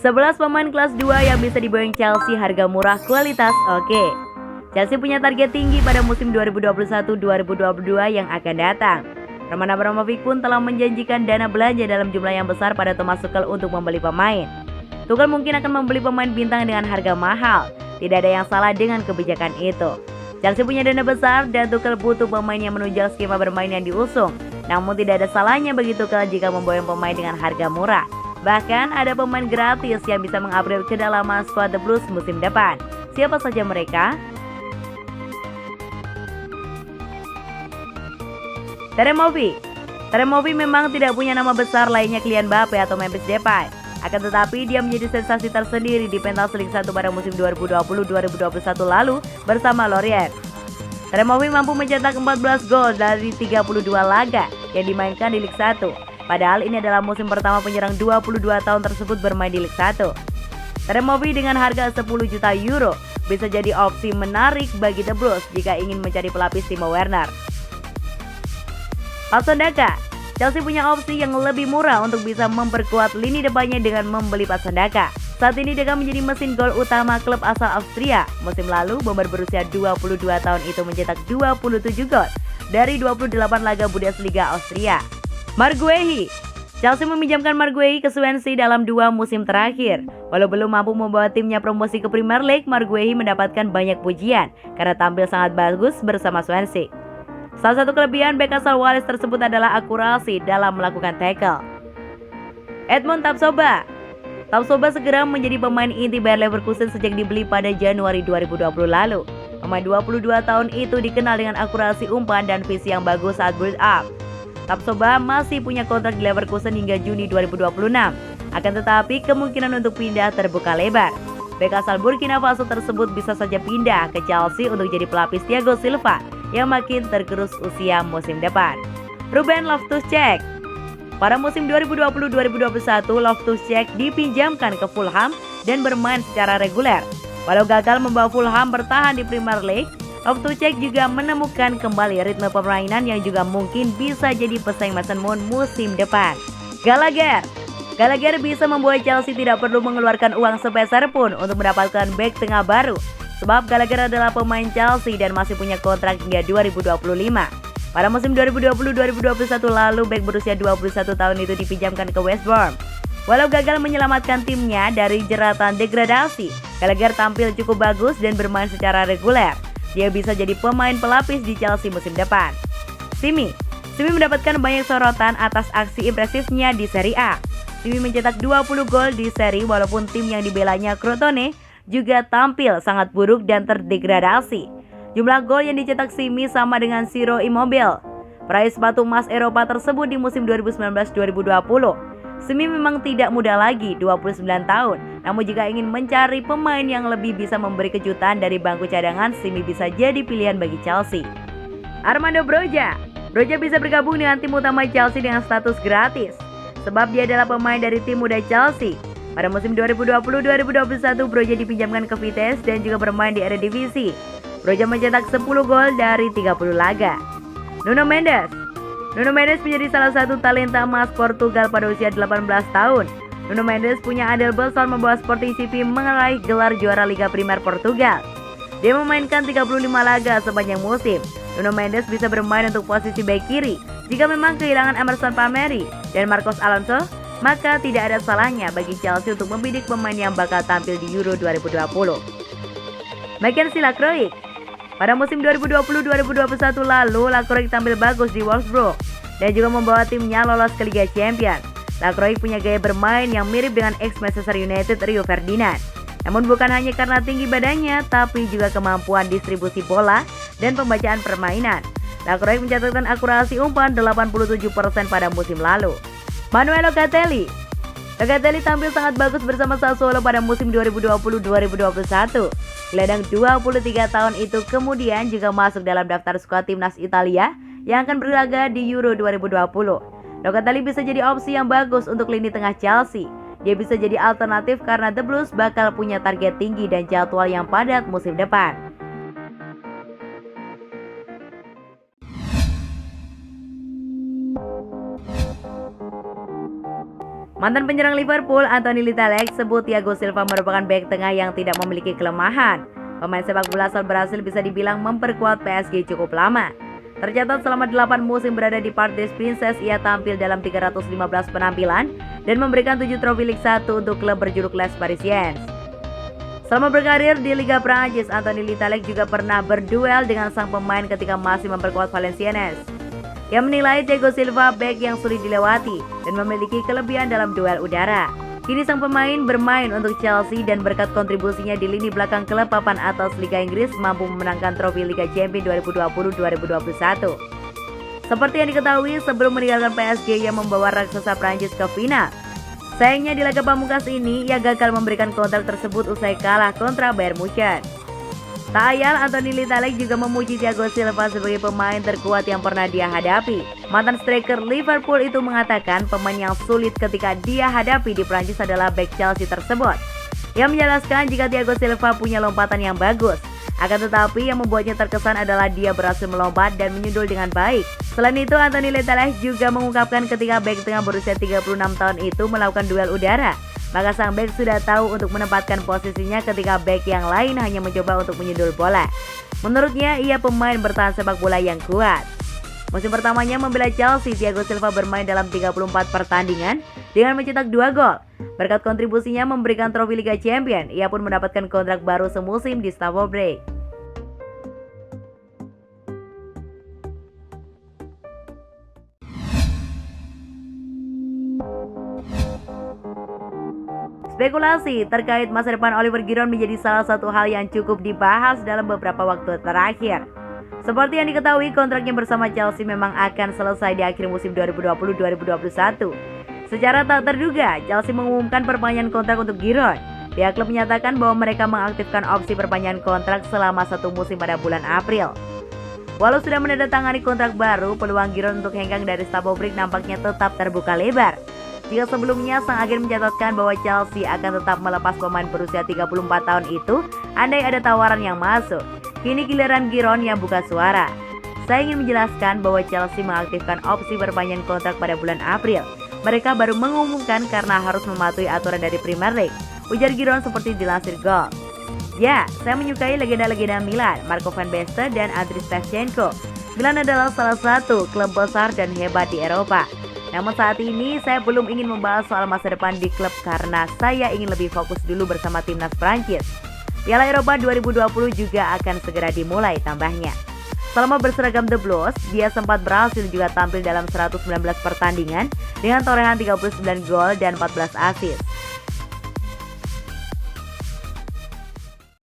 11 pemain kelas 2 yang bisa diboyong Chelsea, harga murah, kualitas oke. Chelsea punya target tinggi pada musim 2021-2022 yang akan datang. Roman Abramovich pun telah menjanjikan dana belanja dalam jumlah yang besar pada Thomas Tuchel untuk membeli pemain. Tuchel mungkin akan membeli pemain bintang dengan harga mahal. Tidak ada yang salah dengan kebijakan itu. Chelsea punya dana besar dan Tuchel butuh pemain yang menunjang skema bermain yang diusung. Namun tidak ada salahnya bagi Tuchel jika memboyong pemain dengan harga murah. Bahkan ada pemain gratis yang bisa mengupgrade kedalaman skuad The Blues musim depan. Siapa saja mereka? Teremovi memang tidak punya nama besar lainnya Kylian Mbappe atau Memphis Depay. Akan tetapi dia menjadi sensasi tersendiri di pentas Liga 1 pada musim 2020-2021 lalu bersama Lorient. Teremovi mampu mencetak 14 gol dari 32 laga yang dimainkan di Liga 1. Padahal ini adalah musim pertama penyerang 22 tahun tersebut bermain di Liga 1. Teremovi dengan harga 10 juta euro bisa jadi opsi menarik bagi The Blues jika ingin mencari pelapis Timo Werner. Patson Daka, Chelsea punya opsi yang lebih murah untuk bisa memperkuat lini depannya dengan membeli Patson Daka. Saat ini Daka menjadi mesin gol utama klub asal Austria. Musim lalu, bomber berusia 22 tahun itu mencetak 27 gol dari 28 laga Bundesliga Austria. Marc Guehi, Chelsea meminjamkan Marc Guehi ke Swansea dalam 2 musim terakhir. Walau belum mampu membawa timnya promosi ke Premier League, Marc Guehi mendapatkan banyak pujian karena tampil sangat bagus bersama Swansea. Salah satu kelebihan bek asal Wales tersebut adalah akurasi dalam melakukan tackle. Edmond Tapsoba segera menjadi pemain inti Bayer Leverkusen sejak dibeli pada Januari 2020 lalu. Pemain 22 tahun itu dikenal dengan akurasi umpan dan visi yang bagus saat build up. Tapsoba masih punya kontrak di Leverkusen hingga Juni 2026. Akan tetapi kemungkinan untuk pindah terbuka lebar. Bek asal Burkina Faso tersebut bisa saja pindah ke Chelsea untuk jadi pelapis Thiago Silva yang makin tergerus usia musim depan. Ruben Loftus-Cheek, pada musim 2020-2021 Loftus-Cheek dipinjamkan ke Fulham dan bermain secara reguler. Walau gagal membawa Fulham bertahan di Premier League, Loftus-Cheek juga menemukan kembali ritme permainan yang juga mungkin bisa jadi pesaing Mason Mount musim depan. Gallagher bisa membuat Chelsea tidak perlu mengeluarkan uang sepeser pun untuk mendapatkan bek tengah baru. Sebab Gallagher adalah pemain Chelsea dan masih punya kontrak hingga 2025. Pada musim 2020-2021 lalu, bek berusia 21 tahun itu dipinjamkan ke West Brom. Walau gagal menyelamatkan timnya dari jeratan degradasi, Gallagher tampil cukup bagus dan bermain secara reguler. Dia bisa jadi pemain pelapis di Chelsea musim depan. Simi mendapatkan banyak sorotan atas aksi impresifnya di Serie A. Simi mencetak 20 gol di seri walaupun tim yang dibelanya Crotone juga tampil sangat buruk dan terdegradasi. Jumlah gol yang dicetak Simi sama dengan Ciro Immobile, peraih sepatu emas Eropa tersebut di musim 2019-2020. Simi memang tidak muda lagi, 29 tahun. Namun jika ingin mencari pemain yang lebih bisa memberi kejutan dari bangku cadangan, Simi bisa jadi pilihan bagi Chelsea. Armando Broja bisa bergabung dengan tim utama Chelsea dengan status gratis, sebab dia adalah pemain dari tim muda Chelsea. Pada musim 2020-2021, Broja dipinjamkan ke Vitesse dan juga bermain di Eredivisie. Broja mencetak 10 gol dari 30 laga. Nuno Mendes menjadi salah satu talenta emas Portugal pada usia 18 tahun. Nuno Mendes punya andil besar membawa Sporting CP meraih gelar juara Liga Primer Portugal. Dia memainkan 35 laga sepanjang musim. Nuno Mendes bisa bermain untuk posisi bek kiri. Jika memang kehilangan Emerson Palmieri dan Marcos Alonso, maka tidak ada salahnya bagi Chelsea untuk membidik pemain yang bakal tampil di Euro 2020. Mackenzie Lacroix, pada musim 2020-2021 lalu, Lacroix tampil bagus di Wolfsburg dan juga membawa timnya lolos ke Liga Champions. Lacroix punya gaya bermain yang mirip dengan ex-Manchester United Rio Ferdinand. Namun bukan hanya karena tinggi badannya, tapi juga kemampuan distribusi bola dan pembacaan permainan. Lacroix mencatatkan akurasi umpan 87% pada musim lalu. Manuel Locatelli tampil sangat bagus bersama Sassuolo pada musim 2020-2021. Gelandang 23 tahun itu kemudian juga masuk dalam daftar skuad timnas Italia yang akan berlaga di Euro 2020. Locatelli bisa jadi opsi yang bagus untuk lini tengah Chelsea. Dia bisa jadi alternatif karena The Blues bakal punya target tinggi dan jadwal yang padat musim depan. Mantan penyerang Liverpool Anthony Litalek sebut Thiago Silva merupakan bek tengah yang tidak memiliki kelemahan. Pemain sepak bola asal Brasil bisa dibilang memperkuat PSG cukup lama. Tercatat selama 8 musim berada di Parc des Princes, ia tampil dalam 315 penampilan dan memberikan 7 trofi Ligue 1 untuk klub berjuluk Les Parisiens. Selama berkarir di Liga Prancis, Anthony Litalek juga pernah berduel dengan sang pemain ketika masih memperkuat Valenciennes. Ia menilai Thiago Silva bek yang sulit dilewati dan memiliki kelebihan dalam duel udara. Kini sang pemain bermain untuk Chelsea dan berkat kontribusinya di lini belakang klub papan atas Liga Inggris mampu memenangkan trofi Liga Champions 2020-2021. Seperti yang diketahui, sebelum meninggalkan PSG yang membawa raksasa Prancis ke final, sayangnya di laga pamungkas ini ia gagal memberikan kontrak tersebut usai kalah kontra Bayern Munchen. Tak ayal, Anthony Litalek juga memuji Thiago Silva sebagai pemain terkuat yang pernah dia hadapi. Mantan striker Liverpool itu mengatakan pemain yang sulit ketika dia hadapi di Prancis adalah bek Chelsea tersebut. Ia menjelaskan jika Thiago Silva punya lompatan yang bagus, akan tetapi yang membuatnya terkesan adalah dia berhasil melompat dan menyundul dengan baik. Selain itu, Anthony Litalek juga mengungkapkan ketika bek tengah berusia 36 tahun itu melakukan duel udara, maka sang bek sudah tahu untuk menempatkan posisinya ketika bek yang lain hanya mencoba untuk menyundul bola. Menurutnya, ia pemain bertahan sepak bola yang kuat. Musim pertamanya membela Chelsea, Thiago Silva bermain dalam 34 pertandingan dengan mencetak 2 gol. Berkat kontribusinya memberikan trofi Liga Champions, ia pun mendapatkan kontrak baru semusim di Stamford Bridge. Spekulasi terkait masa depan Oliver Giroud menjadi salah satu hal yang cukup dibahas dalam beberapa waktu terakhir. Seperti yang diketahui, kontraknya bersama Chelsea memang akan selesai di akhir musim 2020-2021. Secara tak terduga, Chelsea mengumumkan perpanjangan kontrak untuk Giroud. Pihak klub menyatakan bahwa mereka mengaktifkan opsi perpanjangan kontrak selama 1 musim pada bulan April. Walau sudah menandatangani kontrak baru, peluang Giroud untuk hengkang dari Stamford Bridge nampaknya tetap terbuka lebar. Jika sebelumnya sang agen mencatatkan bahwa Chelsea akan tetap melepas pemain berusia 34 tahun itu andai ada tawaran yang masuk, kini giliran Giroud yang buka suara. Saya ingin menjelaskan bahwa Chelsea mengaktifkan opsi perpanjangan kontrak pada bulan April. Mereka baru mengumumkan karena harus mematuhi aturan dari Premier League, ujar Giroud seperti dilansir Goal. Ya, saya menyukai legenda-legenda Milan, Marco van Basten dan Andriy Shevchenko. Milan adalah salah satu klub besar dan hebat di Eropa. Namun saat ini saya belum ingin membahas soal masa depan di klub karena saya ingin lebih fokus dulu bersama timnas Prancis. Piala Eropa 2020 juga akan segera dimulai, tambahnya. Selama berseragam The Blues, dia sempat berhasil juga tampil dalam 119 pertandingan dengan torehan 39 gol dan 14 assist.